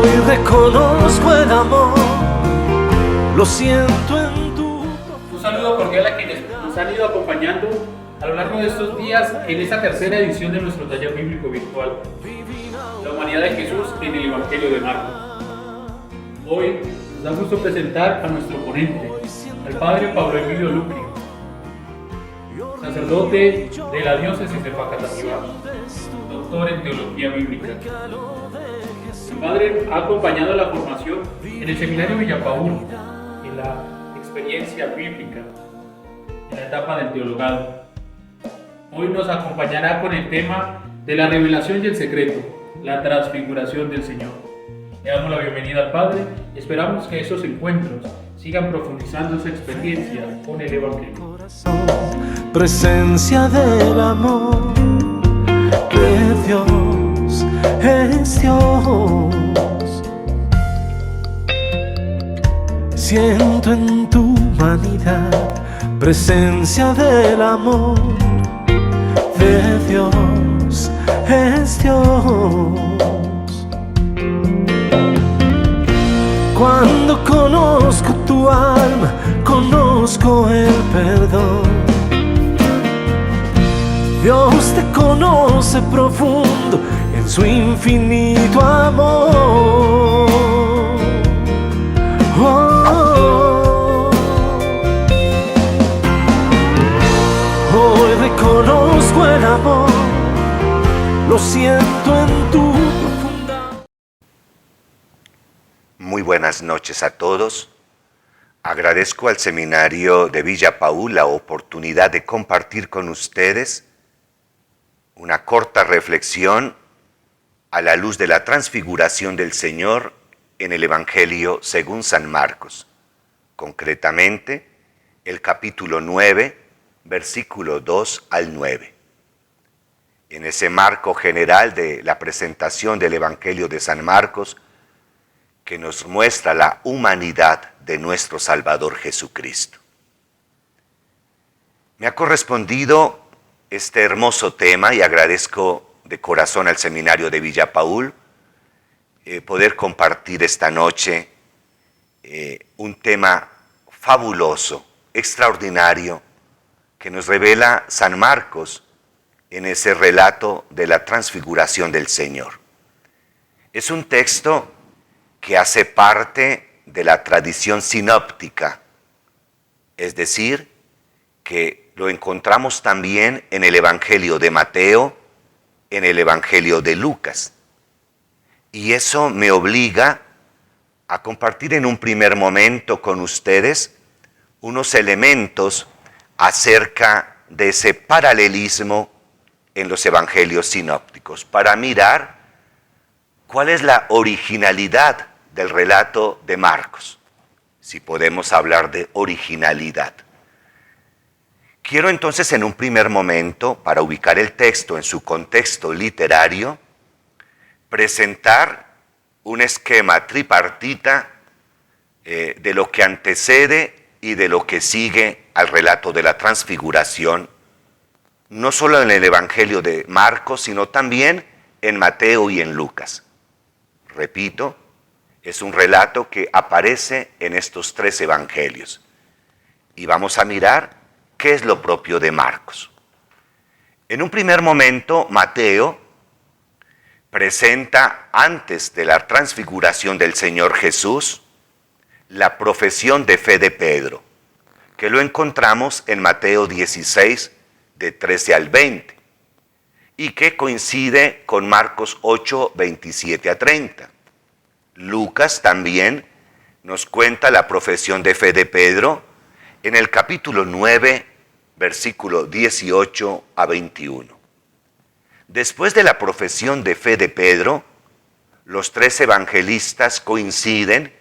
Hoy reconozco el amor, lo siento en tu... Un saludo cordial a quienes nos han ido acompañando a lo largo de estos días en esta tercera edición de nuestro taller bíblico virtual, La humanidad de Jesús en el Evangelio de Marcos. Hoy nos da gusto presentar a nuestro ponente, al Padre Pablo Emilio Luque, sacerdote de la diócesis de Facatativá, doctor en teología bíblica. El Padre ha acompañado la formación en el Seminario Villapaúl, en la experiencia bíblica, en la etapa del teologado. Hoy nos acompañará con el tema de la revelación y el secreto, la transfiguración del Señor. Le damos la bienvenida al Padre y esperamos que esos encuentros sigan profundizando esa experiencia con el Evangelio. Presencia del amor de Dios es Dios. Siento en tu humanidad presencia del amor de Dios es Dios. Cuando conozco tu alma, conozco el perdón. Dios te conoce profundo en su infinito amor. Hoy reconozco el amor, lo siento en tu profunda. Muy buenas noches a todos. Agradezco al Seminario de Villapaúl la oportunidad de compartir con ustedes una corta reflexión a la luz de la transfiguración del Señor en el Evangelio según San Marcos, concretamente el capítulo 9, versículo 2 al 9. En ese marco general de la presentación del Evangelio de San Marcos, que nos muestra la humanidad de nuestro Salvador Jesucristo. Me ha correspondido este hermoso tema y agradezco de corazón al Seminario de Villapaúl poder compartir esta noche un tema fabuloso, extraordinario, que nos revela San Marcos en ese relato de la transfiguración del Señor. Es un texto que hace parte de la tradición sinóptica, es decir, que lo encontramos también en el Evangelio de Mateo, en el Evangelio de Lucas. Y eso me obliga a compartir en un primer momento con ustedes unos elementos acerca de ese paralelismo en los Evangelios sinópticos, para mirar cuál es la originalidad del relato de Marcos, si podemos hablar de originalidad. Quiero entonces en un primer momento, para ubicar el texto en su contexto literario, presentar un esquema tripartita de lo que antecede y de lo que sigue al relato de la transfiguración, no solo en el Evangelio de Marcos, sino también en Mateo y en Lucas. Repito, es un relato que aparece en estos tres evangelios. Y vamos a mirar qué es lo propio de Marcos. En un primer momento, Mateo presenta, antes de la transfiguración del Señor Jesús, la profesión de fe de Pedro, que lo encontramos en Mateo 16, de 13 al 20, y que coincide con Marcos 8, 27 a 30. Lucas también nos cuenta la profesión de fe de Pedro en el capítulo 9, versículo 18 a 21. Después de la profesión de fe de Pedro, los tres evangelistas coinciden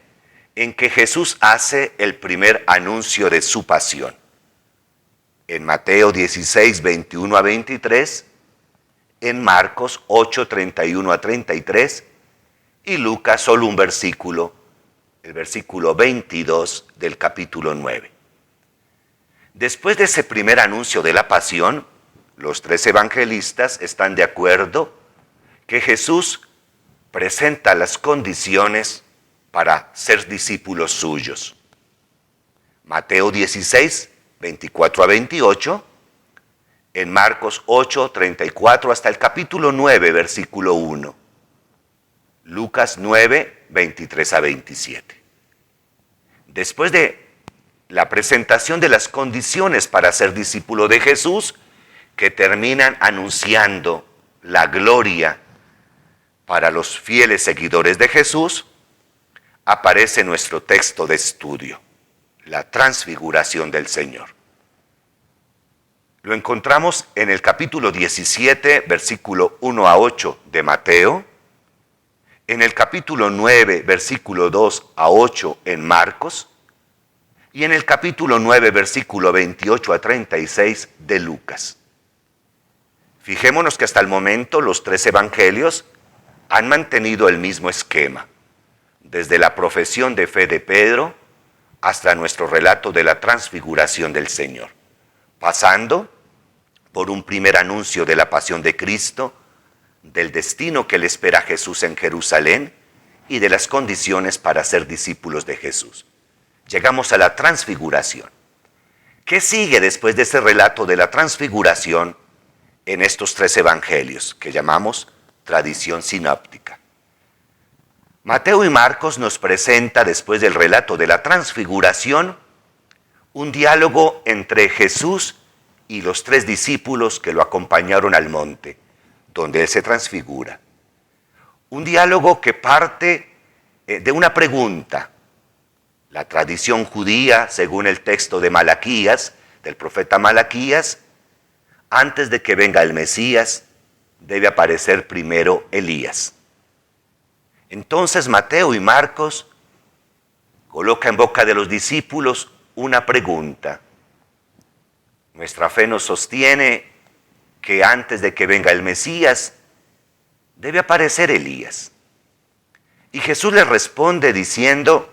en que Jesús hace el primer anuncio de su pasión. En Mateo 16, 21 a 23, en Marcos 8, 31 a 33, y Lucas solo un versículo, el versículo 22 del capítulo 9. Después de ese primer anuncio de la pasión, los tres evangelistas están de acuerdo que Jesús presenta las condiciones para ser discípulos suyos. Mateo 16, 24 a 28, en Marcos 8, 34 hasta el capítulo 9, versículo 1. Lucas 9, 23 a 27. Después de la presentación de las condiciones para ser discípulo de Jesús, que terminan anunciando la gloria para los fieles seguidores de Jesús, aparece nuestro texto de estudio, la transfiguración del Señor. Lo encontramos en el capítulo 17, versículo 1 a 8 de Mateo, en el capítulo 9, versículo 2 a 8 en Marcos, y en el capítulo 9, versículo 28 a 36 de Lucas. Fijémonos que hasta el momento los 3 evangelios han mantenido el mismo esquema, desde la profesión de fe de Pedro hasta nuestro relato de la transfiguración del Señor, pasando por un primer anuncio de la pasión de Cristo, del destino que le espera a Jesús en Jerusalén y de las condiciones para ser discípulos de Jesús. Llegamos a la transfiguración. ¿Qué sigue después de ese relato de la transfiguración en estos 3 evangelios que llamamos tradición sinóptica? Mateo y Marcos nos presenta, después del relato de la transfiguración, un diálogo entre Jesús y los 3 discípulos que lo acompañaron al monte, donde él se transfigura. Un diálogo que parte de una pregunta. La tradición judía, según el texto de Malaquías, del profeta Malaquías, antes de que venga el Mesías, debe aparecer primero Elías. Entonces Mateo y Marcos colocan en boca de los discípulos una pregunta. Nuestra fe nos sostiene que antes de que venga el Mesías, debe aparecer Elías. Y Jesús les responde diciendo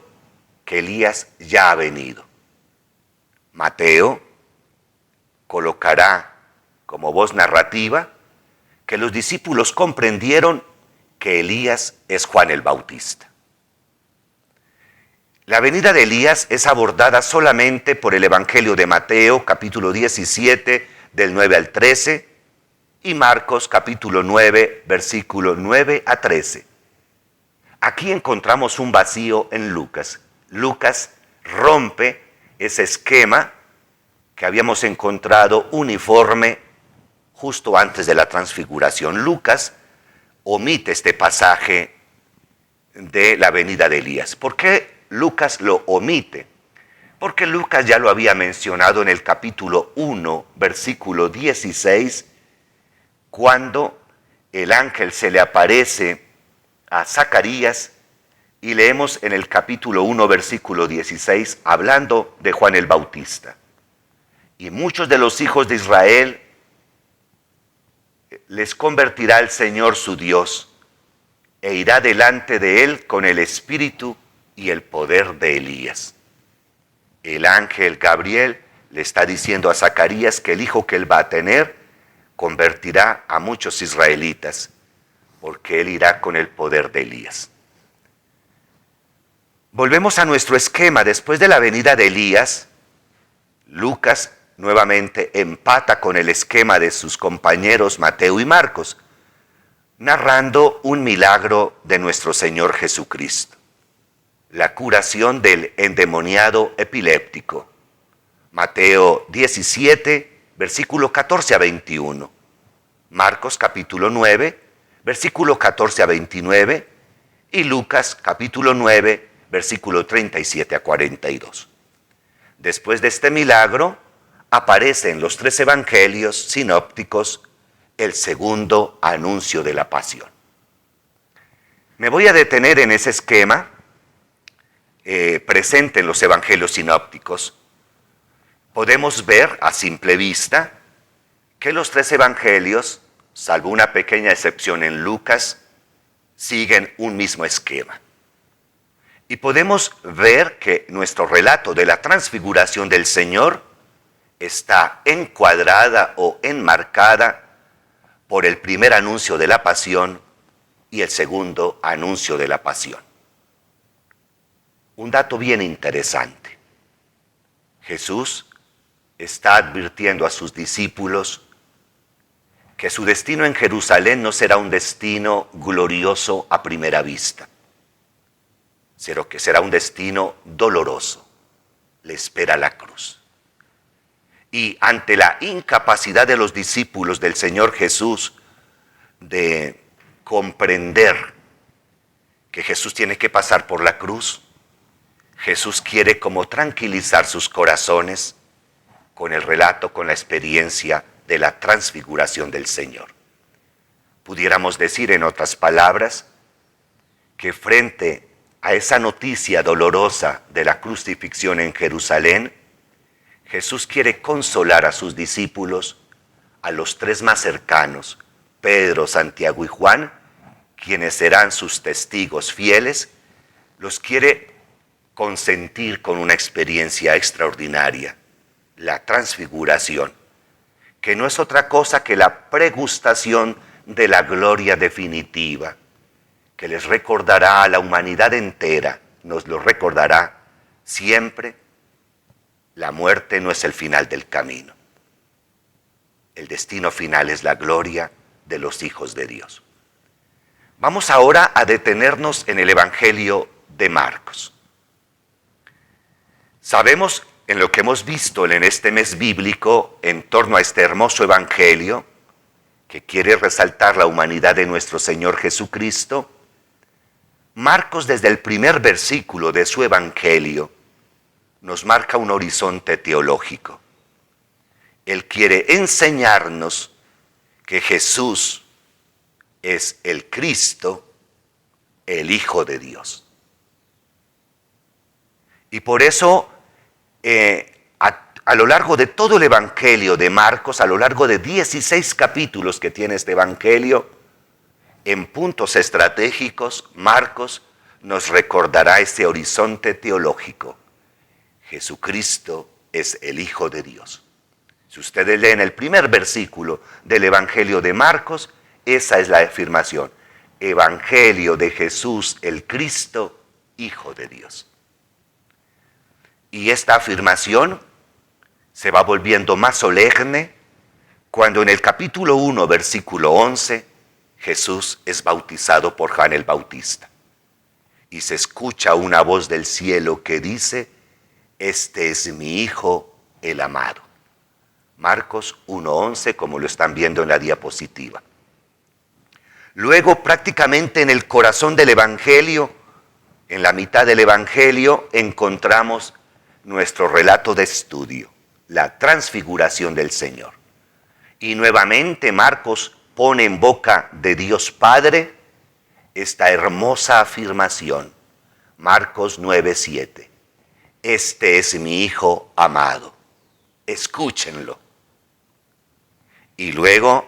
que Elías ya ha venido. Mateo colocará como voz narrativa que los discípulos comprendieron que Elías es Juan el Bautista. La venida de Elías es abordada solamente por el Evangelio de Mateo, capítulo 17, del 9 al 13, y Marcos, capítulo 9, versículo 9 a 13. Aquí encontramos un vacío en Lucas. Lucas rompe ese esquema que habíamos encontrado uniforme justo antes de la transfiguración. Lucas omite este pasaje de la venida de Elías. ¿Por qué Lucas lo omite? Porque Lucas ya lo había mencionado en el capítulo 1, versículo 16, cuando el ángel se le aparece a Zacarías, y leemos en el capítulo 1, versículo 16, hablando de Juan el Bautista. Y muchos de los hijos de Israel les convertirá el Señor su Dios, e irá delante de él con el espíritu y el poder de Elías. El ángel Gabriel le está diciendo a Zacarías que el hijo que él va a tener convertirá a muchos israelitas, porque él irá con el poder de Elías. Volvemos a nuestro esquema. Después de la venida de Elías, Lucas nuevamente empata con el esquema de sus compañeros Mateo y Marcos, narrando un milagro de nuestro Señor Jesucristo, la curación del endemoniado epiléptico. Mateo 17, versículo 14 a 21. Marcos capítulo 9, versículo 14 a 29. Y Lucas capítulo 9, versículo 37 a 42. Después de este milagro, aparece en los 3 evangelios sinópticos el segundo anuncio de la pasión. Me voy a detener en ese esquema presente en los evangelios sinópticos. Podemos ver a simple vista que los 3 evangelios, salvo una pequeña excepción en Lucas, siguen un mismo esquema. Y podemos ver que nuestro relato de la transfiguración del Señor está encuadrada o enmarcada por el primer anuncio de la pasión y el segundo, anuncio de la pasión. Un dato bien interesante. Jesús está advirtiendo a sus discípulos que su destino en Jerusalén no será un destino glorioso a primera vista, sino que será un destino doloroso. Le espera la cruz. Y ante la incapacidad de los discípulos del Señor Jesús de comprender que Jesús tiene que pasar por la cruz, Jesús quiere como tranquilizar sus corazones con el relato, con la experiencia de la transfiguración del Señor. Pudiéramos decir, en otras palabras, que frente a esa noticia dolorosa de la crucifixión en Jerusalén, Jesús quiere consolar a sus discípulos, a los tres más cercanos, Pedro, Santiago y Juan, quienes serán sus testigos fieles, los quiere consentir con una experiencia extraordinaria, la transfiguración, que no es otra cosa que la pregustación de la gloria definitiva, que les recordará a la humanidad entera, nos lo recordará siempre. La muerte no es el final del camino. El destino final es la gloria de los hijos de Dios. Vamos ahora a detenernos en el Evangelio de Marcos. Sabemos en lo que hemos visto en este mes bíblico en torno a este hermoso Evangelio que quiere resaltar la humanidad de nuestro Señor Jesucristo. Marcos, desde el primer versículo de su Evangelio, nos marca un horizonte teológico. Él quiere enseñarnos que Jesús es el Cristo, el Hijo de Dios. Y por eso, a lo largo de todo el Evangelio de Marcos, a lo largo de 16 capítulos que tiene este Evangelio, en puntos estratégicos, Marcos nos recordará ese horizonte teológico. Jesucristo es el Hijo de Dios. Si ustedes leen el primer versículo del Evangelio de Marcos, esa es la afirmación. Evangelio de Jesús el Cristo, Hijo de Dios. Y esta afirmación se va volviendo más solemne cuando en el capítulo 1, versículo 11, Jesús es bautizado por Juan el Bautista. Y se escucha una voz del cielo que dice: este es mi Hijo, el amado. Marcos 1:11, como lo están viendo en la diapositiva. Luego, prácticamente en el corazón del Evangelio, en la mitad del Evangelio, encontramos nuestro relato de estudio, la transfiguración del Señor. Y nuevamente Marcos pone en boca de Dios Padre esta hermosa afirmación. Marcos 9:7. Este es mi Hijo amado. Escúchenlo. Y luego,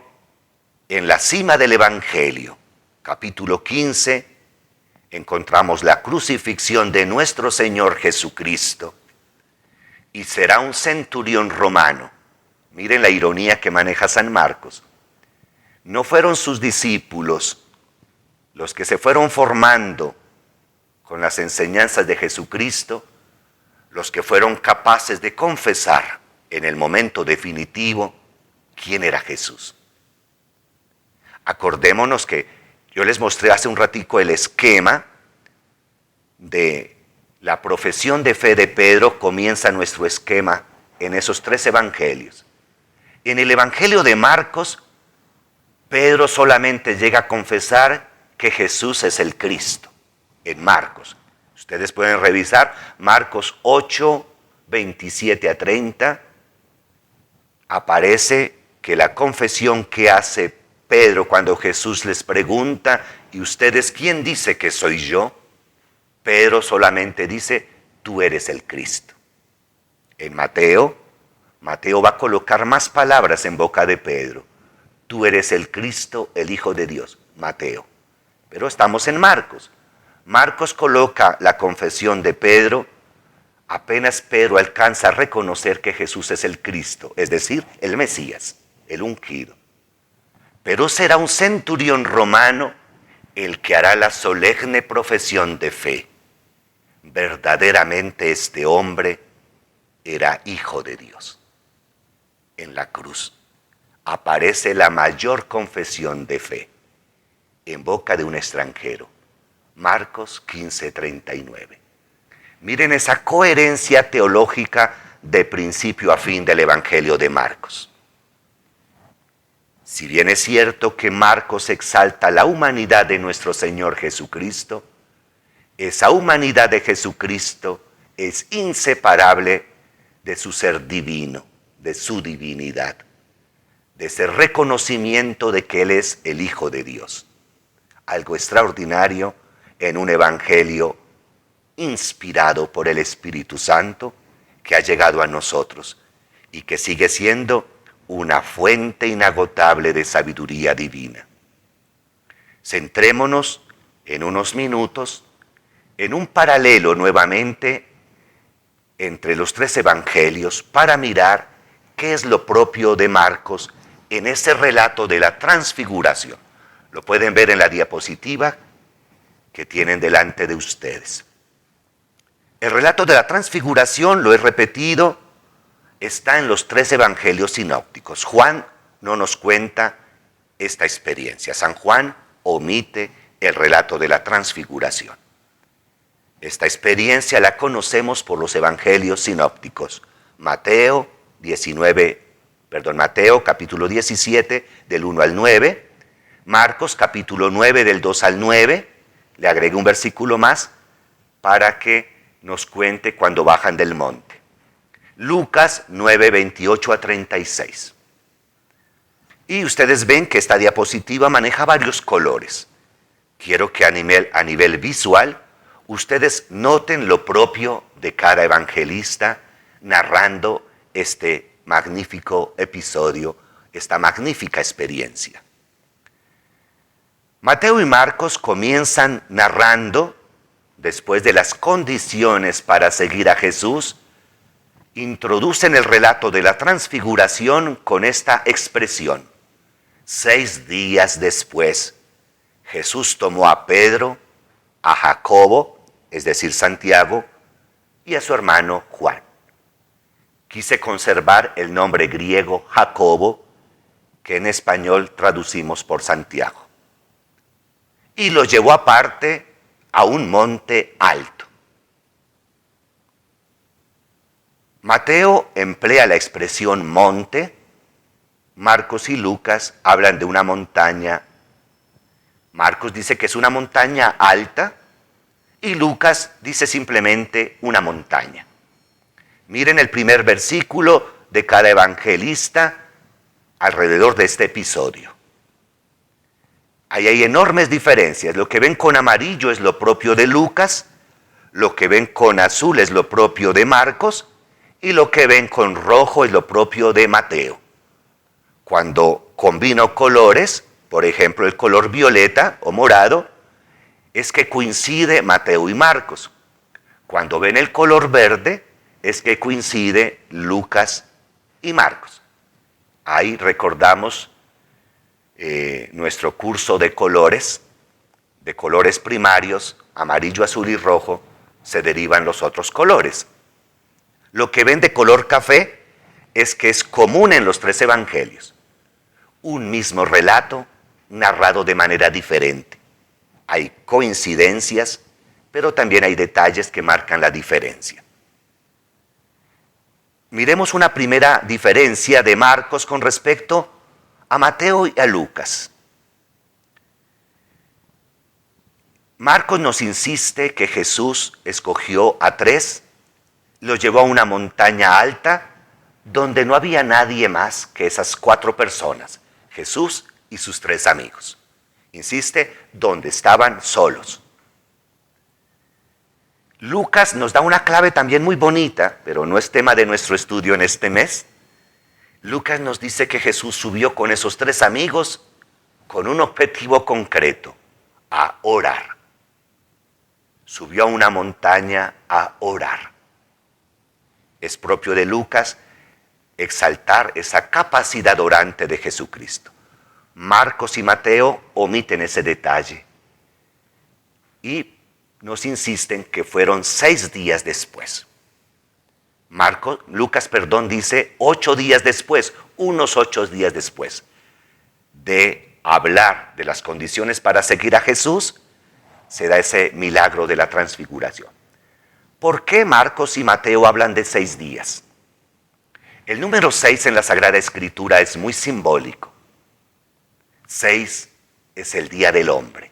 en la cima del Evangelio, capítulo 15, encontramos la crucifixión de nuestro Señor Jesucristo. Y será un centurión romano. Miren la ironía que maneja San Marcos. No fueron sus discípulos los que se fueron formando con las enseñanzas de Jesucristo, los que fueron capaces de confesar en el momento definitivo quién era Jesús. Acordémonos que yo les mostré hace un ratico el esquema de la profesión de fe de Pedro. Comienza nuestro esquema en esos tres evangelios. En el Evangelio de Marcos, Pedro solamente llega a confesar que Jesús es el Cristo. En Marcos. Ustedes pueden revisar Marcos 8, 27 a 30. Aparece que la confesión que hace Pedro cuando Jesús les pregunta: ¿y ustedes quién dice que soy yo? Pedro solamente dice: tú eres el Cristo. En Mateo va a colocar más palabras en boca de Pedro. Tú eres el Cristo, el Hijo de Dios. Mateo. Pero estamos en Marcos. Marcos coloca la confesión de Pedro apenas Pedro alcanza a reconocer que Jesús es el Cristo, es decir, el Mesías, el ungido. Pero será un centurión romano el que hará la solemne profesión de fe. Verdaderamente este hombre era hijo de Dios. En la cruz aparece la mayor confesión de fe en boca de un extranjero. Marcos 15:39. Miren esa coherencia teológica de principio a fin del Evangelio de Marcos. Si bien es cierto que Marcos exalta la humanidad de nuestro Señor Jesucristo, esa humanidad de Jesucristo es inseparable de su ser divino, de su divinidad, de ese reconocimiento de que Él es el Hijo de Dios. Algo extraordinario en un evangelio inspirado por el Espíritu Santo que ha llegado a nosotros y que sigue siendo una fuente inagotable de sabiduría divina. Centrémonos en unos minutos en un paralelo nuevamente entre los tres evangelios para mirar qué es lo propio de Marcos en ese relato de la transfiguración. Lo pueden ver en la diapositiva que tienen delante de ustedes. El relato de la transfiguración, lo he repetido, está en los tres evangelios sinópticos. Juan no nos cuenta esta experiencia. San Juan omite el relato de la transfiguración. Esta experiencia la conocemos por los evangelios sinópticos. Mateo capítulo 17, del 1 al 9. Marcos capítulo 9, del 2 al 9. Le agregué un versículo más para que nos cuente cuando bajan del monte. Lucas 9, 28 a 36. Y ustedes ven que esta diapositiva maneja varios colores. Quiero que a nivel visual ustedes noten lo propio de cada evangelista narrando este magnífico episodio, esta magnífica experiencia. Mateo y Marcos comienzan narrando, después de las condiciones para seguir a Jesús, introducen el relato de la transfiguración con esta expresión. 6 días después, Jesús tomó a Pedro, a Jacobo, es decir, Santiago, y a su hermano Juan. Quise conservar el nombre griego Jacobo, que en español traducimos por Santiago. Y lo llevó aparte a un monte alto. Mateo emplea la expresión monte, Marcos y Lucas hablan de una montaña. Marcos dice que es una montaña alta y Lucas dice simplemente una montaña. Miren el primer versículo de cada evangelista alrededor de este episodio. Ahí hay enormes diferencias. Lo que ven con amarillo es lo propio de Lucas, lo que ven con azul es lo propio de Marcos y lo que ven con rojo es lo propio de Mateo. Cuando combino colores, por ejemplo el color violeta o morado, es que coincide Mateo y Marcos. Cuando ven el color verde, es que coincide Lucas y Marcos. Ahí recordamos nuestro curso de colores primarios, amarillo, azul y rojo, se derivan los otros colores. Lo que ven de color café es que es común en los tres evangelios. Un mismo relato narrado de manera diferente. Hay coincidencias, pero también hay detalles que marcan la diferencia. Miremos una primera diferencia de Marcos con respecto a Mateo y a Lucas. Marcos nos insiste que Jesús escogió a 3, los llevó a una montaña alta donde no había nadie más que esas 4 personas, Jesús y sus 3 amigos. Insiste, donde estaban solos. Lucas nos da una clave también muy bonita, pero no es tema de nuestro estudio en este mes. Lucas nos dice que Jesús subió con esos 3 amigos con un objetivo concreto, a orar. Subió a una montaña a orar. Es propio de Lucas exaltar esa capacidad orante de Jesucristo. Marcos y Mateo omiten ese detalle. y nos insisten que fueron 6 días después. Lucas dice 8 días después, unos 8 días después de hablar de las condiciones para seguir a Jesús, se da ese milagro de la transfiguración. ¿Por qué Marcos y Mateo hablan de 6 días? El número 6 en la Sagrada Escritura es muy simbólico. 6 es el día del hombre.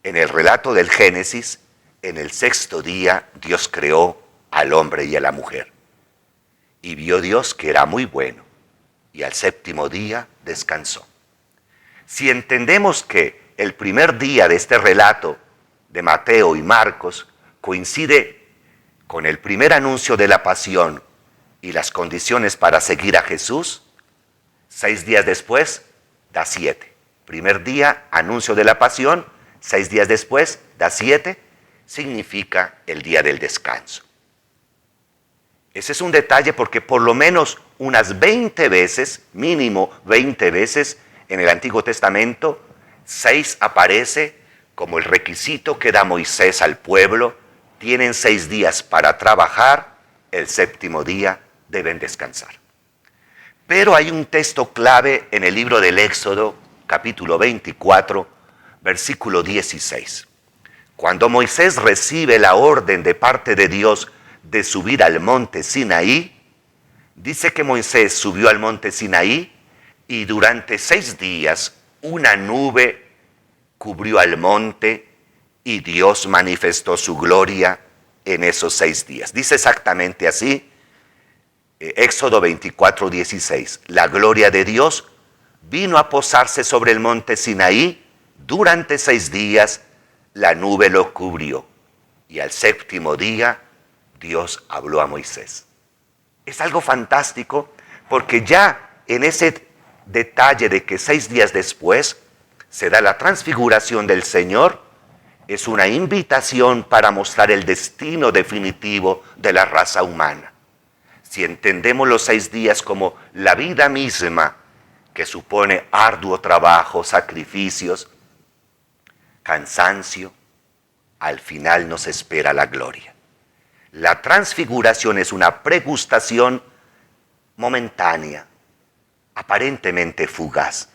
En el relato del Génesis, en el 6º día, Dios creó al hombre y a la mujer. Y vio Dios que era muy bueno, y al 7º día descansó. Si entendemos que el primer día de este relato de Mateo y Marcos coincide con el primer anuncio de la pasión y las condiciones para seguir a Jesús, 6 días después da 7. Primer día, anuncio de la pasión, 6 días después da 7, significa el día del descanso. Ese es un detalle porque por lo menos unas 20 veces, mínimo 20 veces, en el Antiguo Testamento, 6 aparece como el requisito que da Moisés al pueblo. Tienen 6 días para trabajar, el 7º día deben descansar. Pero hay un texto clave en el libro del Éxodo, capítulo 24, versículo 16. Cuando Moisés recibe la orden de parte de Dios de subir al monte Sinaí, dice que Moisés subió al monte Sinaí y durante 6 días una nube cubrió al monte y Dios manifestó su gloria en esos 6 días. Dice exactamente así, Éxodo 24, 16. La gloria de Dios vino a posarse sobre el monte Sinaí, durante 6 días la nube lo cubrió y al 7º día Dios habló a Moisés. Es algo fantástico porque ya en ese detalle de que 6 días después se da la transfiguración del Señor, es una invitación para mostrar el destino definitivo de la raza humana. Si entendemos los 6 días como la vida misma, que supone arduo trabajo, sacrificios, cansancio, al final nos espera la gloria. La transfiguración es una pregustación momentánea, aparentemente fugaz,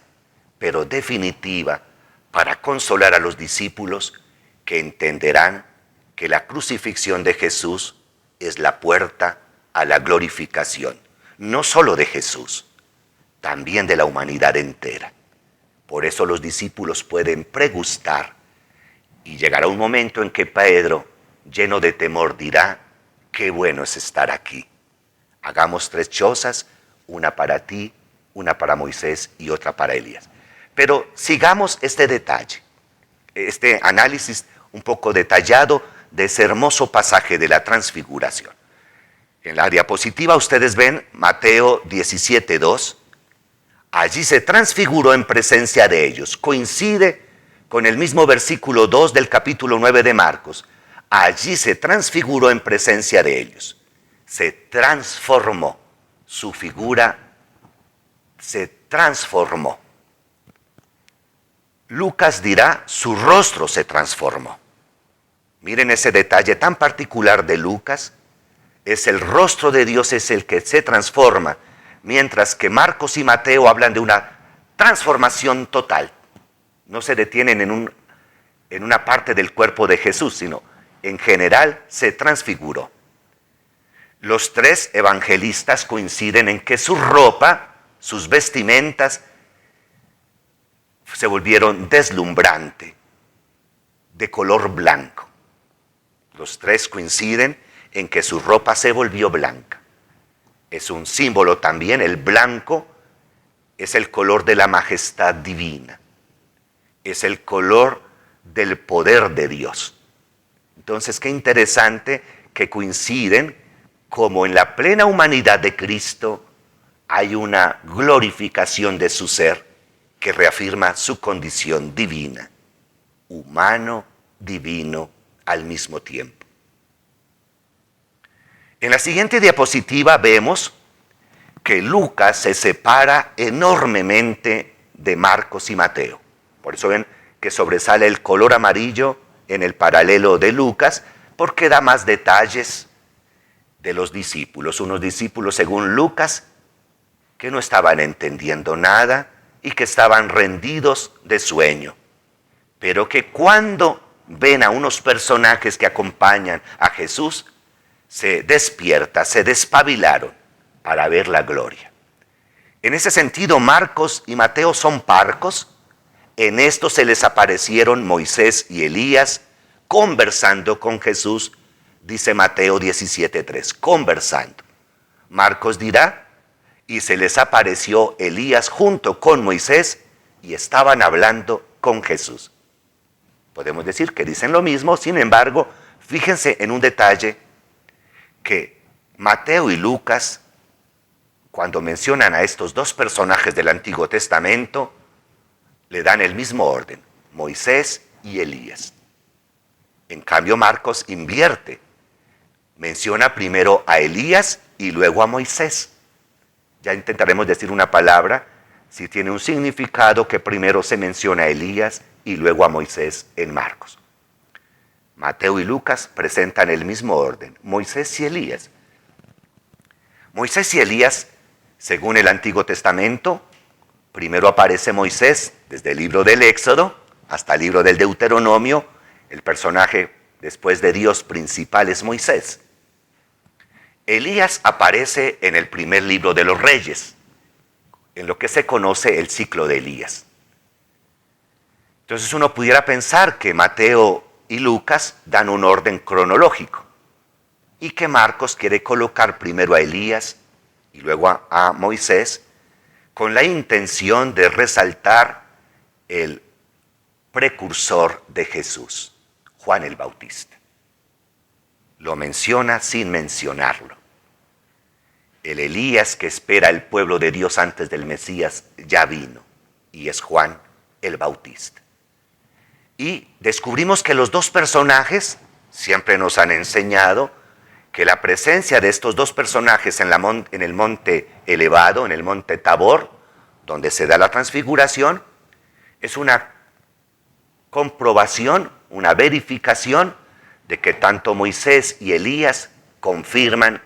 pero definitiva para consolar a los discípulos que entenderán que la crucifixión de Jesús es la puerta a la glorificación, no solo de Jesús, también de la humanidad entera. Por eso los discípulos pueden pregustar y llegará un momento en que Pedro, lleno de temor, dirá: qué bueno es estar aquí. Hagamos 3 chozas, una para ti, una para Moisés y otra para Elías. Pero sigamos este detalle, este análisis un poco detallado de ese hermoso pasaje de la transfiguración. En la diapositiva ustedes ven Mateo 17:2. Allí se transfiguró en presencia de ellos. Coincide con el mismo versículo 2 del capítulo 9 de Marcos. Allí se transfiguró en presencia de ellos. Se transformó. Su figura se transformó. Lucas dirá, su rostro se transformó. Miren ese detalle tan particular de Lucas. Es el rostro de Dios, es el que se transforma, mientras que Marcos y Mateo hablan de una transformación total. No se detienen en una parte del cuerpo de Jesús, sino en general se transfiguró. Los 3 evangelistas coinciden en que su ropa, sus vestimentas, se volvieron deslumbrante, de color blanco. Los 3 coinciden en que su ropa se volvió blanca. Es un símbolo también, el blanco es el color de la majestad divina, es el color del poder de Dios. Entonces, qué interesante que coinciden, como en la plena humanidad de Cristo hay una glorificación de su ser que reafirma su condición divina, humano, divino al mismo tiempo. En la siguiente diapositiva vemos que Lucas se separa enormemente de Marcos y Mateo. Por eso ven que sobresale el color amarillo en el paralelo de Lucas porque da más detalles de los discípulos. Unos discípulos, según Lucas, que no estaban entendiendo nada y que estaban rendidos de sueño, pero que cuando ven a unos personajes que acompañan a Jesús, se despierta, se despabilaron para ver la gloria. En ese sentido, Marcos y Mateo son parcos. En esto se les aparecieron Moisés y Elías conversando con Jesús, dice Mateo 17:3, conversando. Marcos dirá, y se les apareció Elías junto con Moisés y estaban hablando con Jesús. Podemos decir que dicen lo mismo, sin embargo, fíjense en un detalle que Mateo y Lucas, cuando mencionan a estos dos personajes del Antiguo Testamento, le dan el mismo orden, Moisés y Elías. En cambio, Marcos invierte, menciona primero a Elías y luego a Moisés. Ya intentaremos decir una palabra si tiene un significado que primero se menciona a Elías y luego a Moisés en Marcos. Mateo y Lucas presentan el mismo orden, Moisés y Elías. Moisés y Elías, según el Antiguo Testamento, primero aparece Moisés desde el libro del Éxodo hasta el libro del Deuteronomio. El personaje después de Dios principal es Moisés. Elías aparece en el primer libro de los Reyes, en lo que se conoce el ciclo de Elías. Entonces uno pudiera pensar que Mateo y Lucas dan un orden cronológico y que Marcos quiere colocar primero a Elías y luego a Moisés con la intención de resaltar el precursor de Jesús, Juan el Bautista. Lo menciona sin mencionarlo. El Elías que espera el pueblo de Dios antes del Mesías ya vino y es Juan el Bautista. Y descubrimos que los dos personajes siempre nos han enseñado que la presencia de estos dos personajes en el monte elevado, en el monte Tabor, donde se da la transfiguración, es una comprobación, una verificación de que tanto Moisés y Elías confirman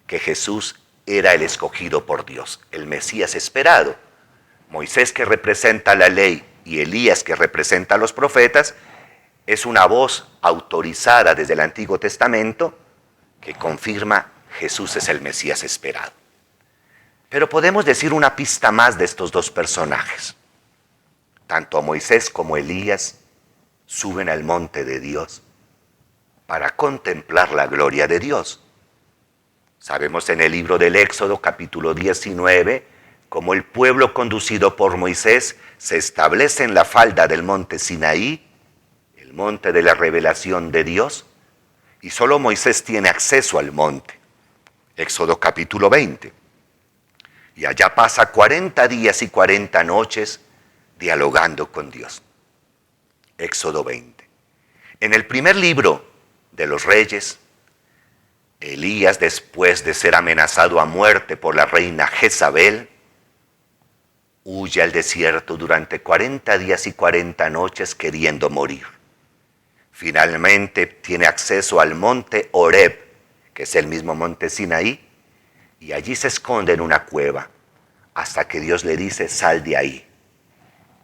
que Jesús era el escogido por Dios, el Mesías esperado. Moisés, que representa la ley, y Elías, que representa a los profetas, es una voz autorizada desde el Antiguo Testamento que confirma Jesús es el Mesías esperado. Pero podemos decir una pista más de estos dos personajes. Tanto Moisés como Elías suben al monte de Dios para contemplar la gloria de Dios. Sabemos en el libro del Éxodo, capítulo 19, cómo el pueblo conducido por Moisés se establece en la falda del monte Sinaí, el monte de la revelación de Dios, y solo Moisés tiene acceso al monte. Éxodo capítulo 20. Y allá pasa 40 días y 40 noches dialogando con Dios. Éxodo 20. En el primer libro de los Reyes, Elías, después de ser amenazado a muerte por la reina Jezabel, huye al desierto durante 40 días y 40 noches queriendo morir. Finalmente tiene acceso al monte Horeb, que es el mismo monte Sinaí, y allí se esconde en una cueva hasta que Dios le dice: sal de ahí.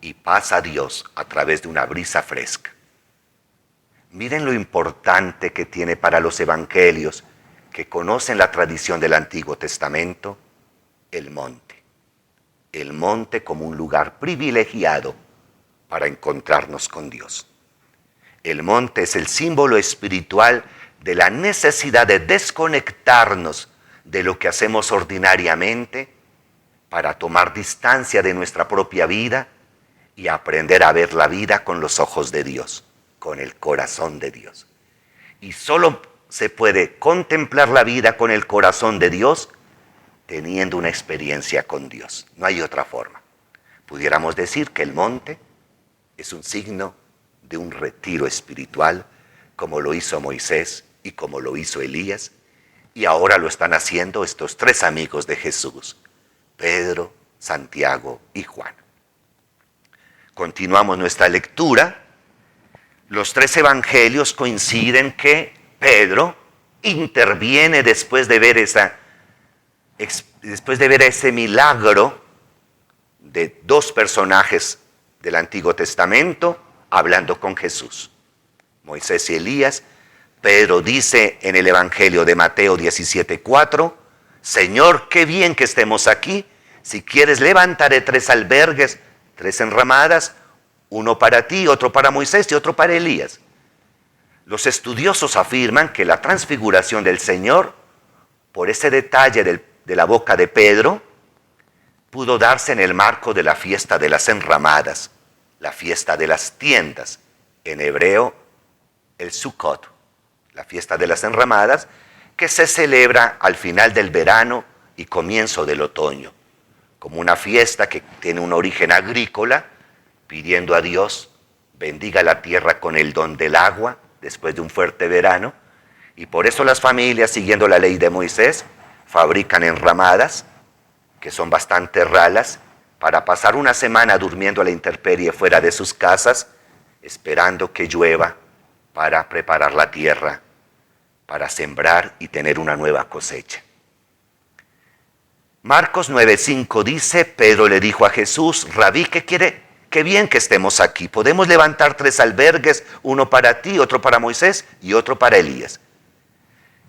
Y pasa Dios a través de una brisa fresca. Miren lo importante que tiene para los evangelios que conocen la tradición del Antiguo Testamento, el monte. El monte como un lugar privilegiado para encontrarnos con Dios. El monte es el símbolo espiritual de la necesidad de desconectarnos de lo que hacemos ordinariamente para tomar distancia de nuestra propia vida y aprender a ver la vida con los ojos de Dios, con el corazón de Dios. Y solo se puede contemplar la vida con el corazón de Dios teniendo una experiencia con Dios. No hay otra forma. Pudiéramos decir que el monte es un signo de un retiro espiritual, como lo hizo Moisés y como lo hizo Elías, y ahora lo están haciendo estos tres amigos de Jesús, Pedro, Santiago y Juan. Continuamos nuestra lectura. Los tres evangelios coinciden que Pedro interviene después de ver ese milagro de dos personajes del Antiguo Testamento hablando con Jesús, Moisés y Elías. Pedro dice en el Evangelio de Mateo 17:4, Señor, qué bien que estemos aquí. Si quieres, levantaré 3 albergues, 3 enramadas, uno para ti, otro para Moisés y otro para Elías. Los estudiosos afirman que la transfiguración del Señor, por ese detalle de la boca de Pedro, pudo darse en el marco de la fiesta de las enramadas, la fiesta de las tiendas, en hebreo el Sukkot, la fiesta de las enramadas, que se celebra al final del verano y comienzo del otoño, como una fiesta que tiene un origen agrícola, pidiendo a Dios bendiga la tierra con el don del agua después de un fuerte verano, y por eso las familias, siguiendo la ley de Moisés, fabrican enramadas, que son bastante ralas, para pasar una semana durmiendo a la intemperie fuera de sus casas, esperando que llueva para preparar la tierra, para sembrar y tener una nueva cosecha. Marcos 9:5 dice, Pedro le dijo a Jesús, Rabí, qué bien que estemos aquí. Podemos levantar 3 albergues, uno para ti, otro para Moisés y otro para Elías.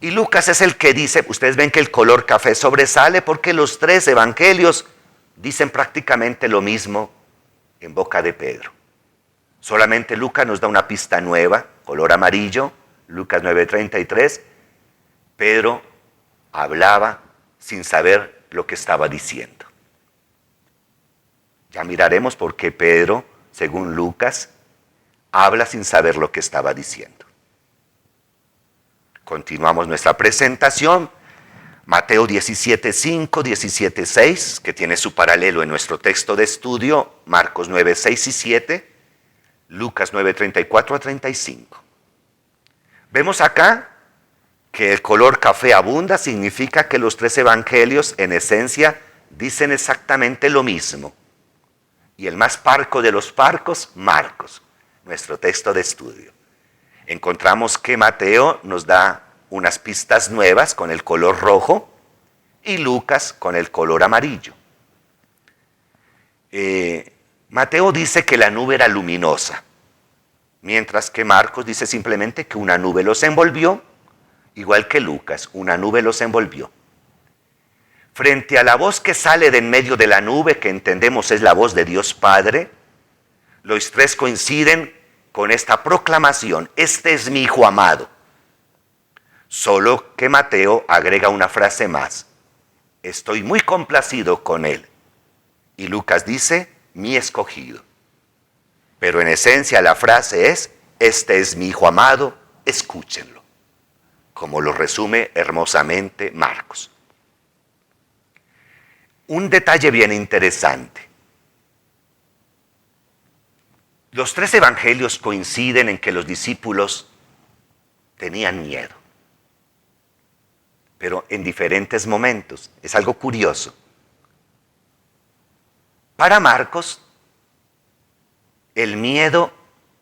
Y Lucas es el que dice, ustedes ven que el color café sobresale porque los 3 evangelios dicen prácticamente lo mismo en boca de Pedro. Solamente Lucas nos da una pista nueva, color amarillo, Lucas 9:33. Pedro hablaba sin saber lo que estaba diciendo. Ya miraremos por qué Pedro, según Lucas, habla sin saber lo que estaba diciendo. Continuamos nuestra presentación. Mateo 17:5, 17:6, que tiene su paralelo en nuestro texto de estudio, Marcos 9:6 y 7, Lucas 9:34 a 35. Vemos acá que el color café abunda, significa que los 3 evangelios en esencia dicen exactamente lo mismo. Y el más parco de los parcos, Marcos, nuestro texto de estudio. Encontramos que Mateo nos da unas pistas nuevas con el color rojo y Lucas con el color amarillo. Mateo dice que la nube era luminosa, mientras que Marcos dice simplemente que una nube los envolvió, igual que Lucas, una nube los envolvió. Frente a la voz que sale de en medio de la nube, que entendemos es la voz de Dios Padre, los 3 coinciden con esta proclamación, este es mi Hijo amado. Solo que Mateo agrega una frase más, estoy muy complacido con él. Y Lucas dice, mi escogido. Pero en esencia la frase es, este es mi Hijo amado, escúchenlo. Como lo resume hermosamente Marcos. Un detalle bien interesante. Los 3 evangelios coinciden en que los discípulos tenían miedo, pero en diferentes momentos. Es algo curioso. Para Marcos, el miedo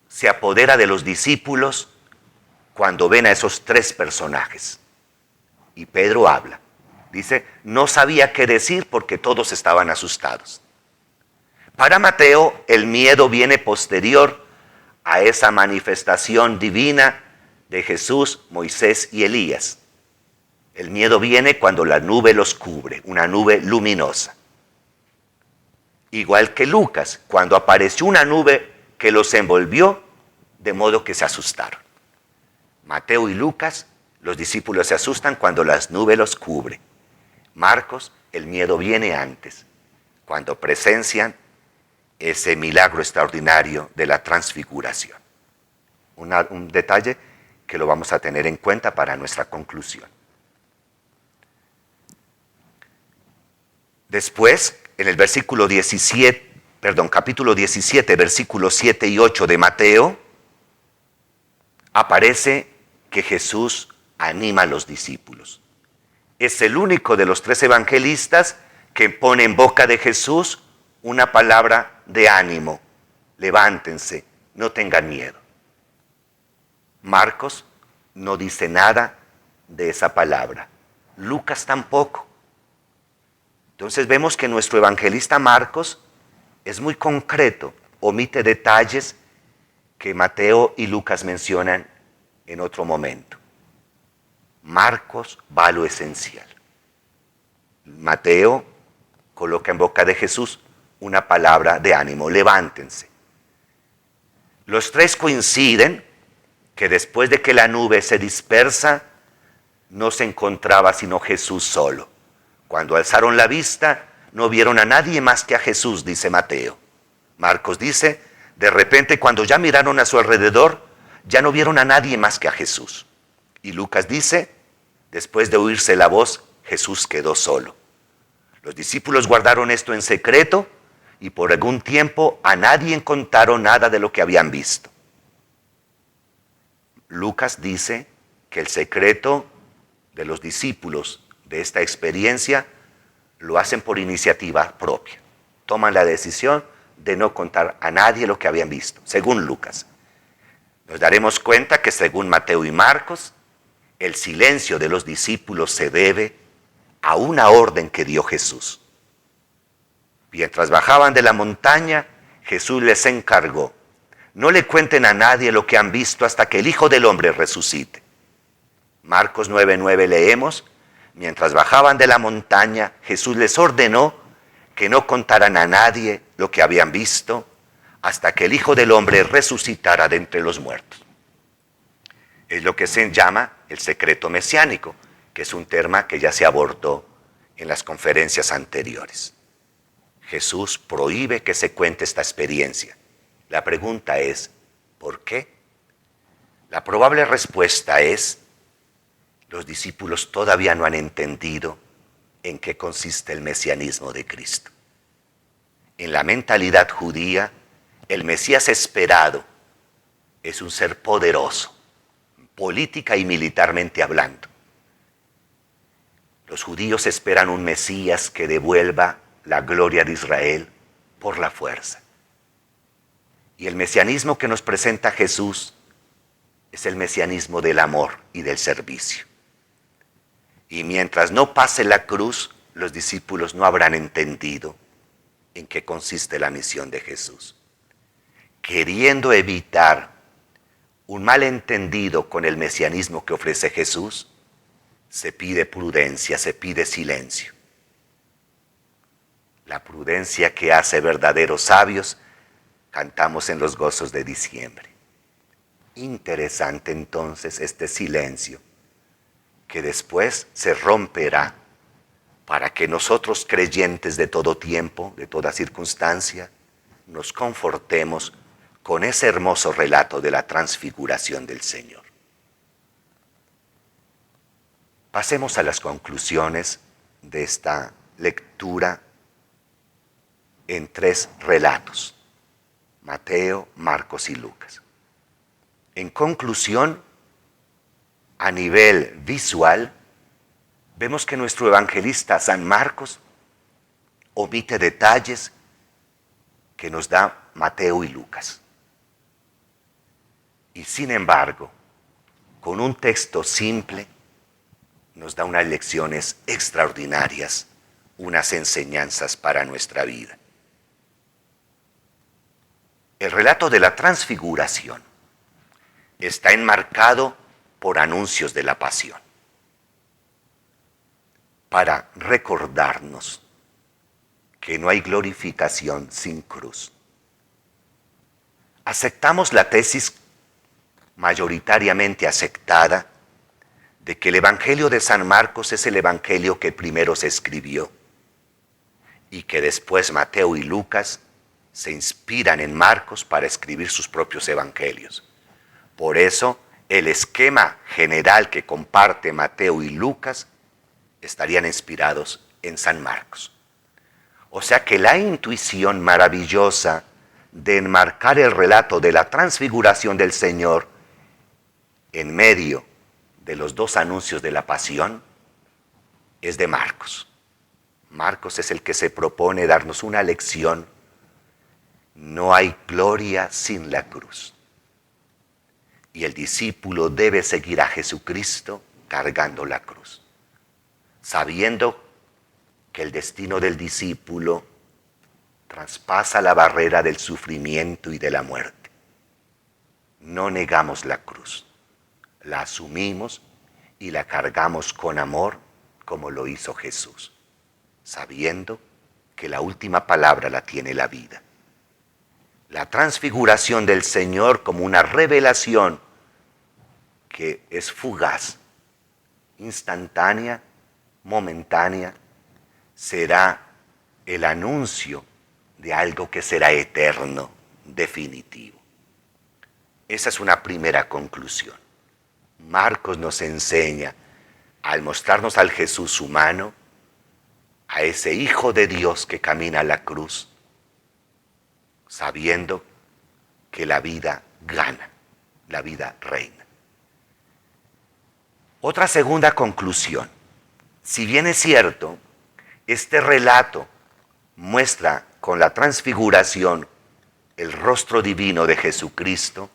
se apodera de los discípulos cuando ven a esos 3 personajes. Y Pedro habla. Dice, no sabía qué decir porque todos estaban asustados. Para Mateo, el miedo viene posterior a esa manifestación divina de Jesús, Moisés y Elías. El miedo viene cuando la nube los cubre, una nube luminosa. Igual que Lucas, cuando apareció una nube que los envolvió, de modo que se asustaron. Mateo y Lucas, los discípulos se asustan cuando las nubes los cubre. Marcos, el miedo viene antes, cuando presencian ese milagro extraordinario de la transfiguración. Un detalle que lo vamos a tener en cuenta para nuestra conclusión. Después, en el capítulo 17, versículos 7 y 8 de Mateo, aparece que Jesús anima a los discípulos. Es el único de los 3 evangelistas que pone en boca de Jesús una palabra de ánimo. Levántense, no tengan miedo. Marcos no dice nada de esa palabra. Lucas tampoco. Entonces vemos que nuestro evangelista Marcos es muy concreto, omite detalles que Mateo y Lucas mencionan en otro momento. Marcos va a lo esencial. Mateo coloca en boca de Jesús una palabra de ánimo: levántense. Los tres coinciden que después de que la nube se dispersa, no se encontraba sino Jesús solo. Cuando alzaron la vista, no vieron a nadie más que a Jesús, dice Mateo. Marcos dice, de repente cuando ya miraron a su alrededor, ya no vieron a nadie más que a Jesús. Y Lucas dice, después de oírse la voz, Jesús quedó solo. Los discípulos guardaron esto en secreto y por algún tiempo a nadie contaron nada de lo que habían visto. Lucas dice que el secreto de los discípulos de esta experiencia lo hacen por iniciativa propia. Toman la decisión de no contar a nadie lo que habían visto, según Lucas. Nos daremos cuenta que según Mateo y Marcos, el silencio de los discípulos se debe a una orden que dio Jesús. Mientras bajaban de la montaña, Jesús les encargó: no le cuenten a nadie lo que han visto hasta que el Hijo del Hombre resucite. Marcos 9:9 leemos: mientras bajaban de la montaña, Jesús les ordenó que no contaran a nadie lo que habían visto hasta que el Hijo del Hombre resucitara de entre los muertos. Es lo que se llama el secreto mesiánico, que es un tema que ya se abordó en las conferencias anteriores. Jesús prohíbe que se cuente esta experiencia. La pregunta es, ¿por qué? La probable respuesta es: los discípulos todavía no han entendido en qué consiste el mesianismo de Cristo. En la mentalidad judía, el Mesías esperado es un ser poderoso, política y militarmente hablando. Los judíos esperan un Mesías que devuelva la gloria de Israel por la fuerza. Y el mesianismo que nos presenta Jesús es el mesianismo del amor y del servicio. Y mientras no pase la cruz, los discípulos no habrán entendido en qué consiste la misión de Jesús. Queriendo evitar un malentendido con el mesianismo que ofrece Jesús, se pide prudencia, se pide silencio. La prudencia que hace verdaderos sabios, cantamos en los gozos de diciembre. Interesante entonces este silencio, que después se romperá para que nosotros, creyentes de todo tiempo, de toda circunstancia, nos confortemos con ese hermoso relato de la transfiguración del Señor. Pasemos a las conclusiones de esta lectura en tres relatos: Mateo, Marcos y Lucas. En conclusión, a nivel visual, vemos que nuestro evangelista San Marcos omite detalles que nos da Mateo y Lucas. Y sin embargo, con un texto simple, nos da unas lecciones extraordinarias, unas enseñanzas para nuestra vida. El relato de la transfiguración está enmarcado por anuncios de la pasión, para recordarnos que no hay glorificación sin cruz. Aceptamos la tesis mayoritariamente aceptada de que el Evangelio de San Marcos es el Evangelio que primero se escribió y que después Mateo y Lucas se inspiran en Marcos para escribir sus propios evangelios. Por eso, el esquema general que comparte Mateo y Lucas estarían inspirados en San Marcos. O sea que la intuición maravillosa de enmarcar el relato de la transfiguración del Señor en medio de los dos anuncios de la pasión es de Marcos. Marcos es el que se propone darnos una lección: no hay gloria sin la cruz. Y el discípulo debe seguir a Jesucristo cargando la cruz, sabiendo que el destino del discípulo traspasa la barrera del sufrimiento y de la muerte. No negamos la cruz, la asumimos y la cargamos con amor como lo hizo Jesús, sabiendo que la última palabra la tiene la vida. La transfiguración del Señor como una revelación que es fugaz, instantánea, momentánea, será el anuncio de algo que será eterno, definitivo. Esa es una primera conclusión. Marcos nos enseña, al mostrarnos al Jesús humano, a ese Hijo de Dios que camina a la cruz, sabiendo que la vida gana, la vida reina. Otra segunda conclusión. Si bien es cierto, este relato muestra con la transfiguración el rostro divino de Jesucristo,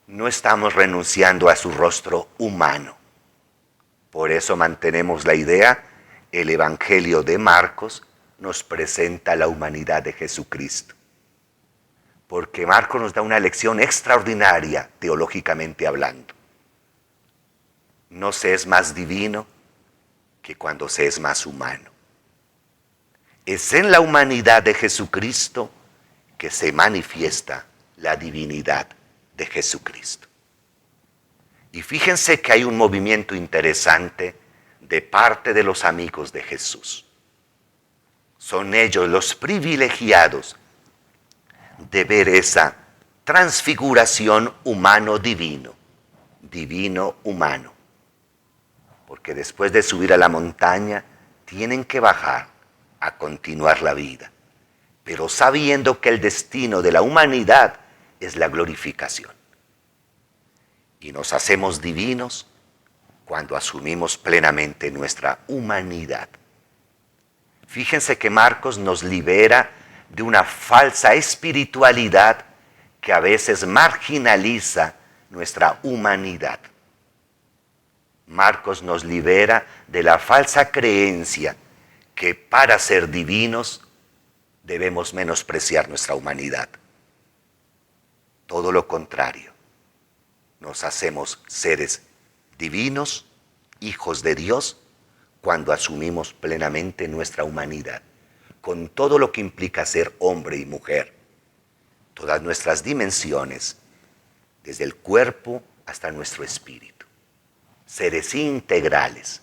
no estamos renunciando a su rostro humano. Por eso mantenemos la idea, el Evangelio de Marcos nos presenta la humanidad de Jesucristo. Porque Marcos nos da una lección extraordinaria, teológicamente hablando. No se es más divino que cuando se es más humano. Es en la humanidad de Jesucristo que se manifiesta la divinidad de Jesucristo. Y fíjense que hay un movimiento interesante de parte de los amigos de Jesús. Son ellos los privilegiados de ver esa transfiguración humano-divino, divino-humano. Porque después de subir a la montaña, tienen que bajar a continuar la vida, pero sabiendo que el destino de la humanidad es la glorificación. Y nos hacemos divinos cuando asumimos plenamente nuestra humanidad. Fíjense que Marcos nos libera de una falsa espiritualidad que a veces marginaliza nuestra humanidad. Marcos nos libera de la falsa creencia que para ser divinos debemos menospreciar nuestra humanidad. Todo lo contrario, nos hacemos seres divinos, hijos de Dios, cuando asumimos plenamente nuestra humanidad, con todo lo que implica ser hombre y mujer, todas nuestras dimensiones, desde el cuerpo hasta nuestro espíritu. Seres integrales,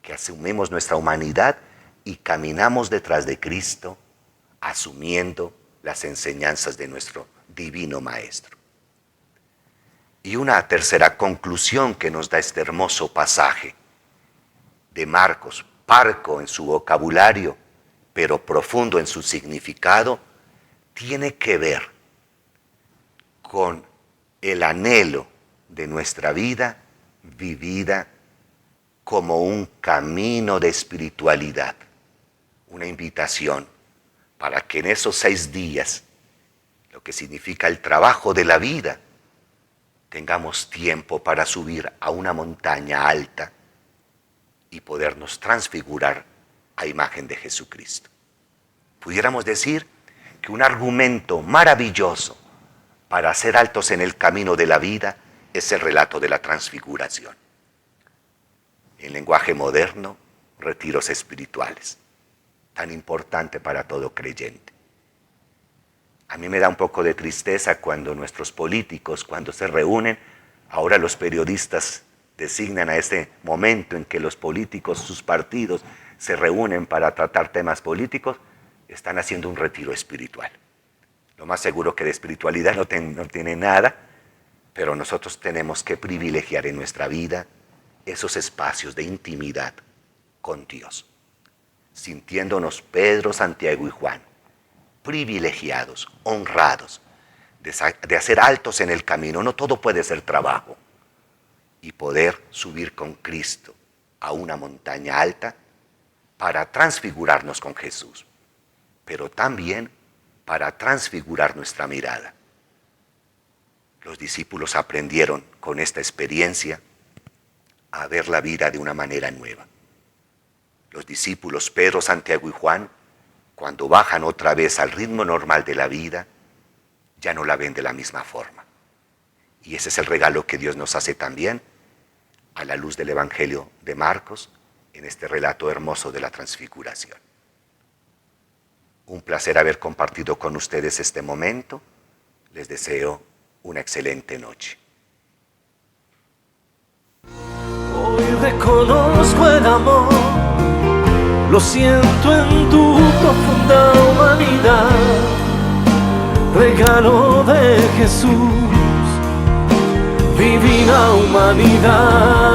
que asumimos nuestra humanidad y caminamos detrás de Cristo, asumiendo las enseñanzas de nuestro divino Maestro. Y una tercera conclusión que nos da este hermoso pasaje de Marcos, parco en su vocabulario, pero profundo en su significado, tiene que ver con el anhelo de nuestra vida vivida como un camino de espiritualidad, una invitación para que en esos 6 días, lo que significa el trabajo de la vida, tengamos tiempo para subir a una montaña alta y podernos transfigurar a imagen de Jesucristo. Pudiéramos decir que un argumento maravilloso para ser altos en el camino de la vida es el relato de la transfiguración. En lenguaje moderno, retiros espirituales, tan importante para todo creyente. A mí me da un poco de tristeza cuando nuestros políticos, cuando se reúnen, ahora los periodistas designan a ese momento en que los políticos, sus partidos, se reúnen para tratar temas políticos, están haciendo un retiro espiritual. Lo más seguro que de espiritualidad no tiene nada, pero nosotros tenemos que privilegiar en nuestra vida esos espacios de intimidad con Dios, sintiéndonos Pedro, Santiago y Juan, privilegiados, honrados, de hacer altos en el camino. No todo puede ser trabajo. Y poder subir con Cristo a una montaña alta para transfigurarnos con Jesús, pero también para transfigurar nuestra mirada. Los discípulos aprendieron con esta experiencia a ver la vida de una manera nueva. Los discípulos Pedro, Santiago y Juan, cuando bajan otra vez al ritmo normal de la vida, ya no la ven de la misma forma. Y ese es el regalo que Dios nos hace también a la luz del Evangelio de Marcos, en este relato hermoso de la transfiguración. Un placer haber compartido con ustedes este momento. Les deseo una excelente noche. Hoy reconozco el amor, lo siento en tu profunda humanidad, regalo de Jesús, divina humanidad.